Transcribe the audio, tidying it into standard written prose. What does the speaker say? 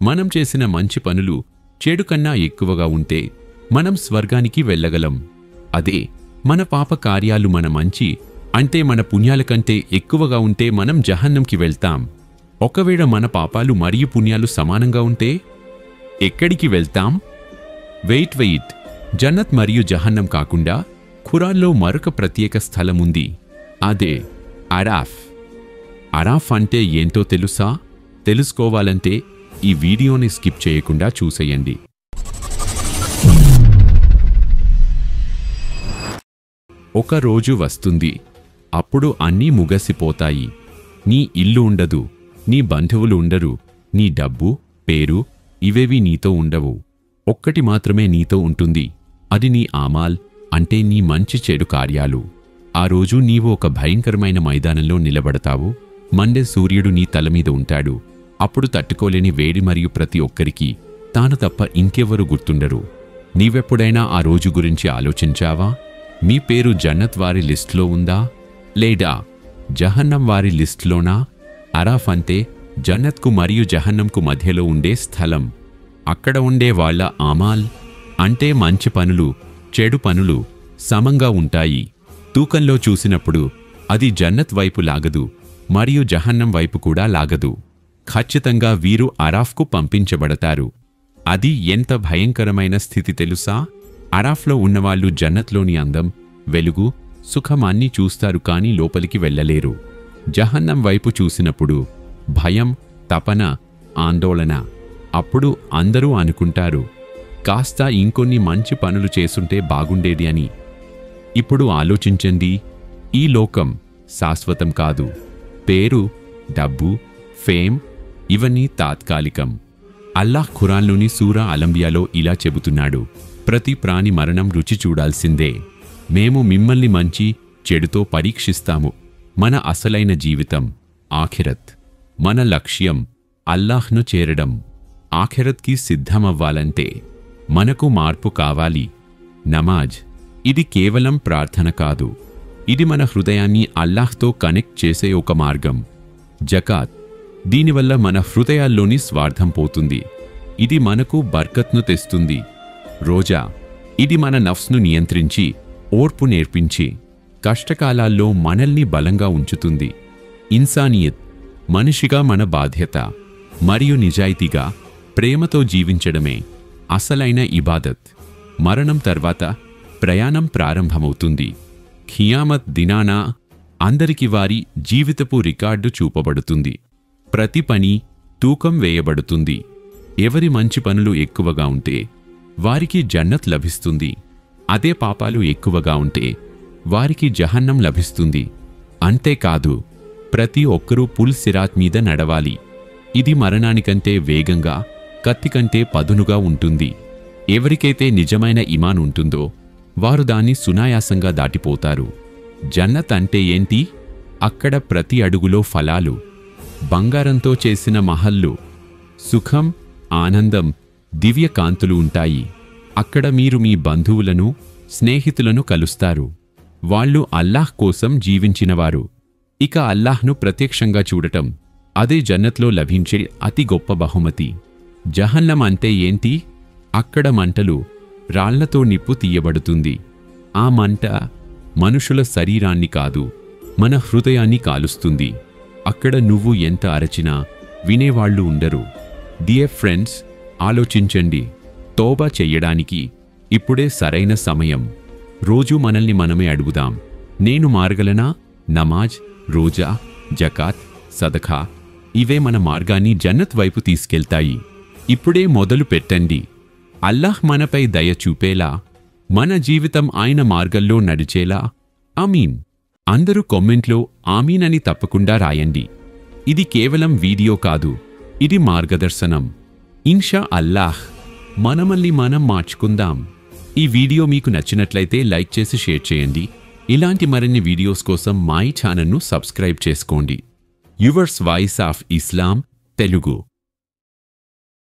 మనం చేసిన మంచి పనులు చెడు కన్నా ఎక్కువగా ఉంటే మనం స్వర్గానికి వెళ్ళగలం. అదే మన పాప కార్యాలు మన మంచి అంటే మన పుణ్యాల కంటే ఎక్కువగా ఉంటే మనం జహన్నంకి వెళ్తాం. ఒకవేళ మన పాపాలు మరియు పుణ్యాలు సమానంగా ఉంటే ఎక్కడికి వెళ్తాం? వెయిట్ జన్నత్ మరియు జహన్నం కాకుండా ఖురాన్లో మరొక ప్రత్యేక స్థలముంది. అదే అరాఫ్. అరాఫ్ అంటే ఏంటో తెలుసా? తెలుసుకోవాలంటే ఈ వీడియోని స్కిప్ చేయకుండా చూసేయండి. ఒక రోజు వస్తుంది, అప్పుడు అన్నీ ముగసిపోతాయి. నీ ఇల్లు ఉండదు, నీ బంధువులు ఉండరు, నీ డబ్బు, పేరు ఇవేవి నీతో ఉండవు. ఒక్కటి మాత్రమే నీతో ఉంటుంది, అది నీ ఆమాల్ అంటే నీ మంచి చెడు కార్యాలు. ఆ రోజు నీవు ఒక భయంకరమైన మైదానంలో నిలబడతావు. మండే సూర్యుడు నీ తలమీద ఉంటాడు. అప్పుడు తట్టుకోలేని వేడి మరియు ప్రతి ఒక్కరికి తాను తప్ప ఇంకెవరూ గుర్తుండరు. నీవెప్పుడైనా ఆ రోజు గురించి ఆలోచించావా? మీ పేరు జన్నత్ వారి లిస్టులో ఉందా లేదా జహన్నం వారి లిస్టులోనా? అరాఫ్ అంటే జన్నత్కు మరియు జహన్నంకు మధ్యలో ఉండే స్థలం. అక్కడ ఉండే వాళ్ళ ఆమాల్ అంటే మంచి పనులు చెడు పనులు సమంగా ఉంటాయి. తూకంలో చూసినప్పుడు అది జన్నత్ వైపు లాగదు మరియు జహన్నం వైపు కూడా లాగదు. ఖచ్చితంగా వీరు అరాఫ్కు పంపించబడతారు. అది ఎంత భయంకరమైన స్థితి తెలుసా? అరాఫ్లో ఉన్నవాళ్లు జన్నత్లోని అందం, వెలుగు, సుఖమాన్ని చూస్తారు కానీ లోపలికి వెళ్ళలేరు. జహన్నం వైపు చూసినప్పుడు భయం, తపన, ఆందోళన. అప్పుడు అందరూ అనుకుంటారు, కాస్త ఇంకొన్ని మంచి పనులు చేసుంటే బాగుండేది అని. ఇప్పుడు ఆలోచించండి, ఈ లోకం శాశ్వతం కాదు. పేరు, డబ్బు, ఫేమ్ ఇవన్నీ తాత్కాలికం. అల్లాహ్ ఖురాన్లోని సూరా అలంబియాలో ఇలా చెబుతున్నాడు, ప్రతి ప్రాణి మరణం రుచి చూడాల్సిందే. మేము మిమ్మల్ని మంచి చెడుతో పరీక్షిస్తాము. మన అసలైన జీవితం ఆఖిరత్. మన లక్ష్యం అల్లాహ్ను చేరడం. ఆఖిరత్కి సిద్ధమవ్వాలంటే మనకు మార్పు కావాలి. నమాజ్ ఇది కేవలం ప్రార్థన కాదు, ఇది మన హృదయాన్ని అల్లాహ్తో కనెక్ట్ చేసే ఒక మార్గం. జకాత్ దీనివల్ల మన హృదయాల్లోని స్వార్థం పోతుంది, ఇది మనకు బర్కత్ను తెస్తుంది. రోజా ఇది మన నఫ్స్ను నియంత్రించి ఓర్పు నేర్పించి కష్టకాలాల్లో మనల్ని బలంగా ఉంచుతుంది. ఇన్సానియత్ మనిషిగా మన బాధ్యత మరియు నిజాయితీగా ప్రేమతో జీవించడమే అసలైన ఇబాదత్. మరణం తర్వాత ప్రయాణం ప్రారంభమవుతుంది. ఖియామత్ దినాన అందరికి వారి జీవితపు రికార్డు చూపబడుతుంది. ప్రతి పని తూకం వేయబడుతుంది. ఎవరి మంచి పనులు ఎక్కువగా ఉంటే వారికి జన్నత్ లభిస్తుంది. అదే పాపాలు ఎక్కువగా ఉంటే వారికి జహన్నం లభిస్తుంది. అంతేకాదు ప్రతి ఒక్కరూ పుల్ సిరాత్ మీద నడవాలి. ఇది మరణానికంటే వేగంగా, కత్తికంటే పదునుగా ఉంటుంది. ఎవరికైతే నిజమైన ఇమాన్ ఉంటుందో వారు దాన్ని సునాయాసంగా దాటిపోతారు. జన్నత్ అంటే ఏంటి? అక్కడ ప్రతి అడుగులో ఫలాలు, బంగారంతో చేసిన మహల్లు, సుఖం, ఆనందం, దివ్య కాంతులు ఉంటాయి. అక్కడ మీరు మీ బంధువులను, స్నేహితులను కలుస్తారు. వాళ్ళు అల్లాహ్ కోసం జీవించినవారు. ఇక అల్లాహ్ను ప్రత్యక్షంగా చూడటం అదే జన్నత్లో లభించే అతి గొప్ప బహుమతి. జహన్నం అంటే ఏంటి? అక్కడ మంటలు, రాళ్లతో నిప్పు తీయబడుతుంది. ఆ మంట మనుషుల శరీరాన్ని కాదు, మన హృదయాన్ని కాలుస్తుంది. అక్కడ నువ్వు ఎంత అరచినా వినేవాళ్లు ఉండరు. డియర్ ఫ్రెండ్స్, ఆలోచించండి. తౌబా చెయ్యడానికి ఇప్పుడే సరైన సమయం. రోజూ మనల్ని మనమే అడుగుదాం, నేను మారగలనా? నమాజ్, రోజా, జకాత్, సదఖా ఇవే మన మార్గాన్ని జన్నత్ వైపు తీసుకెళ్తాయి. ఇప్పుడే మొదలు పెట్టండి. అల్లాహ్ మనపై దయ చూపేలా, మన జీవితం ఆయన మార్గంలో నడిచేలా. ఆమీన్. అందరూ కామెంట్లో ఆమీన్ అని తప్పకుండా రాయండి. ఇది కేవలం వీడియో కాదు, ఇది మార్గదర్శనం. ఇన్షా అల్లాహ్ మనమల్ని మనం మార్చుకుందాం. ఈ వీడియో మీకు నచ్చినట్లయితే లైక్ చేసి షేర్ చేయండి. ఇలాంటి మరిన్ని వీడియోస్ కోసం మా ఛానల్ను సబ్స్క్రైబ్ చేసుకోండి. Yours voice of Islam Telugu.